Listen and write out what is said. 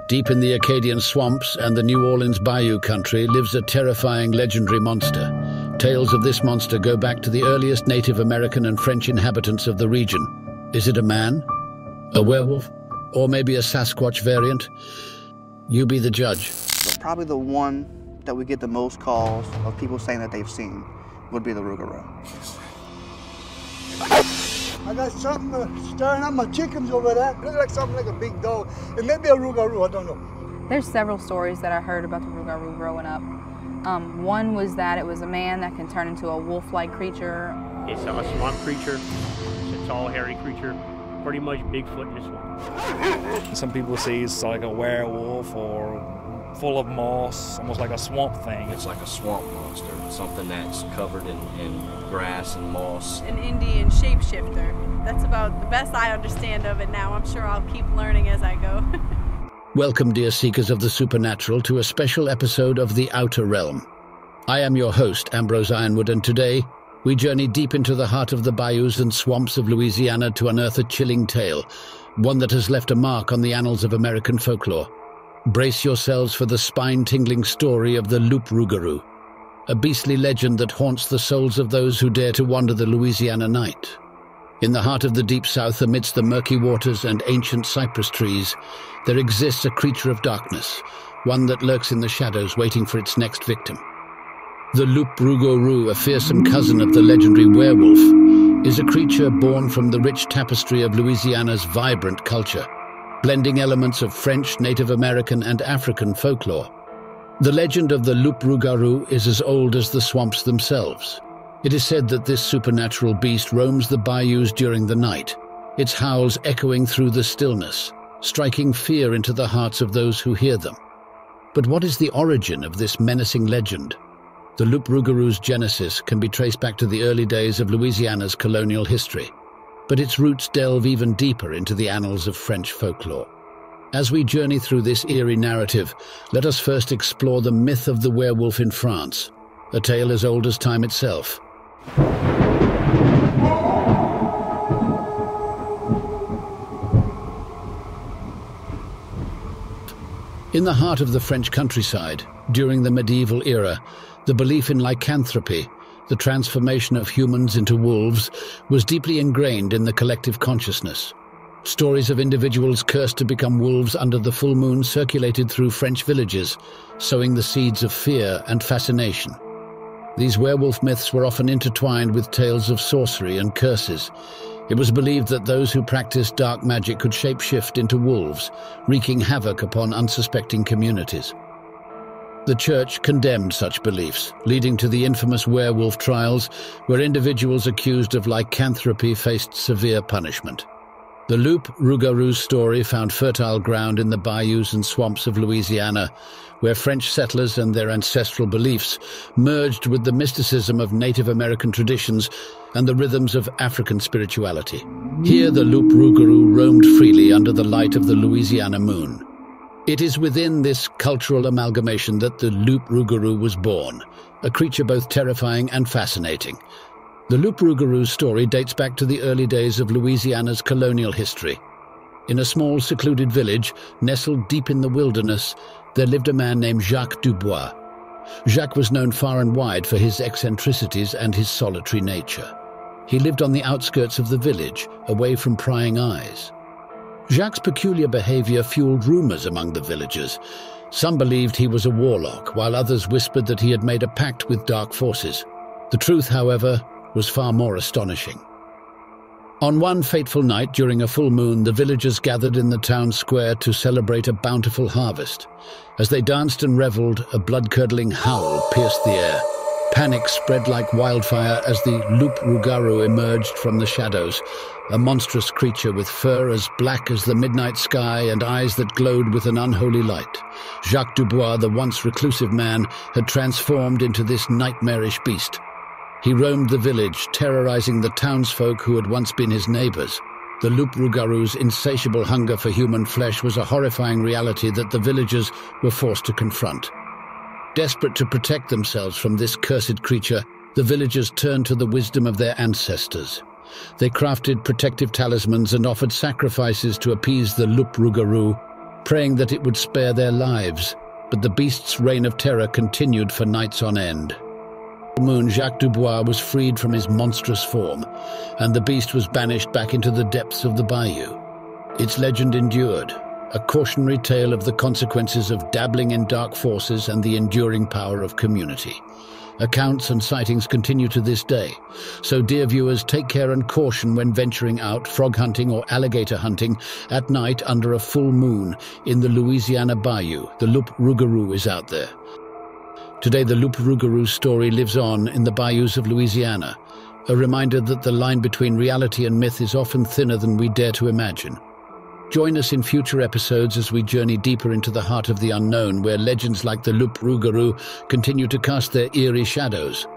Deep in the Acadian swamps and the New Orleans Bayou country lives a terrifying legendary monster. Tales of this monster go back to the earliest Native American and French inhabitants of the region. Is it a man? A werewolf? Or maybe a Sasquatch variant? You be the judge. Probably the one that we get the most calls of people saying that they've seen would be the Rougarou. I got something stirring up my chickens over there. Looks like something like a big dog. It may be a Rougarou, I don't know. There's several stories that I heard about the Rougarou growing up. One was that it was a man that can turn into a wolf-like creature. It's a swamp creature. It's a tall, hairy creature. Pretty much Bigfoot in the swamp. Some people say it's like a werewolf or full of moss, almost like a swamp thing. It's like a swamp monster, something that's covered in grass and moss. An Indian shapeshifter. That's about the best I understand of it now. I'm sure I'll keep learning as I go. Welcome, dear seekers of the supernatural, to a special episode of The Outer Realm. I am your host, Ambrose Ironwood, and today we journey deep into the heart of the bayous and swamps of Louisiana to unearth a chilling tale, one that has left a mark on the annals of American folklore. Brace yourselves for the spine-tingling story of the Loup Rougarou, a beastly legend that haunts the souls of those who dare to wander the Louisiana night. In the heart of the Deep South, amidst the murky waters and ancient cypress trees, there exists a creature of darkness, one that lurks in the shadows waiting for its next victim. The Loup Rougarou, a fearsome cousin of the legendary werewolf, is a creature born from the rich tapestry of Louisiana's vibrant culture, blending elements of French, Native American and African folklore. The legend of the Loup Rougarou is as old as the swamps themselves. It is said that this supernatural beast roams the bayous during the night, its howls echoing through the stillness, striking fear into the hearts of those who hear them. But what is the origin of this menacing legend? The Loup Rougarou's genesis can be traced back to the early days of Louisiana's colonial history, but its roots delve even deeper into the annals of French folklore. As we journey through this eerie narrative, let us first explore the myth of the werewolf in France, a tale as old as time itself. In the heart of the French countryside, during the medieval era, the belief in lycanthropy, the transformation of humans into wolves, was deeply ingrained in the collective consciousness. Stories of individuals cursed to become wolves under the full moon circulated through French villages, sowing the seeds of fear and fascination. These werewolf myths were often intertwined with tales of sorcery and curses. It was believed that those who practiced dark magic could shapeshift into wolves, wreaking havoc upon unsuspecting communities. The church condemned such beliefs, leading to the infamous werewolf trials, where individuals accused of lycanthropy faced severe punishment. The Loup Rougarou's story found fertile ground in the bayous and swamps of Louisiana, where French settlers and their ancestral beliefs merged with the mysticism of Native American traditions and the rhythms of African spirituality. Here the Loup Rougarou roamed freely under the light of the Louisiana moon. It is within this cultural amalgamation that the Loup Rougarou was born, a creature both terrifying and fascinating. The Loup Rougarou's story dates back to the early days of Louisiana's colonial history. In a small, secluded village, nestled deep in the wilderness, there lived a man named Jacques Dubois. Jacques was known far and wide for his eccentricities and his solitary nature. He lived on the outskirts of the village, away from prying eyes. Jacques' peculiar behavior fueled rumors among the villagers. Some believed he was a warlock, while others whispered that he had made a pact with dark forces. The truth, however, was far more astonishing. On one fateful night during a full moon, the villagers gathered in the town square to celebrate a bountiful harvest. As they danced and reveled, a blood-curdling howl pierced the air. Panic spread like wildfire as the Loup Rougarou emerged from the shadows, a monstrous creature with fur as black as the midnight sky and eyes that glowed with an unholy light. Jacques Dubois, the once reclusive man, had transformed into this nightmarish beast. He roamed the village, terrorizing the townsfolk who had once been his neighbors. The Loup Rougarou's insatiable hunger for human flesh was a horrifying reality that the villagers were forced to confront. Desperate to protect themselves from this cursed creature, the villagers turned to the wisdom of their ancestors. They crafted protective talismans and offered sacrifices to appease the Loup Rougarou. praying that it would spare their lives, but the beast's reign of terror continued for nights on end. The moon Jacques Dubois was freed from his monstrous form, and the beast was banished back into the depths of the bayou. Its legend endured, a cautionary tale of the consequences of dabbling in dark forces and the enduring power of community. Accounts and sightings continue to this day, so dear viewers, take care and caution when venturing out frog hunting or alligator hunting at night under a full moon in the Louisiana bayou. The loup-rougarou is out there. Today the loup-rougarou story lives on in the bayous of Louisiana, a reminder that the line between reality and myth is often thinner than we dare to imagine. Join us in future episodes as we journey deeper into the heart of the unknown, where legends like the loup-rougarou continue to cast their eerie shadows.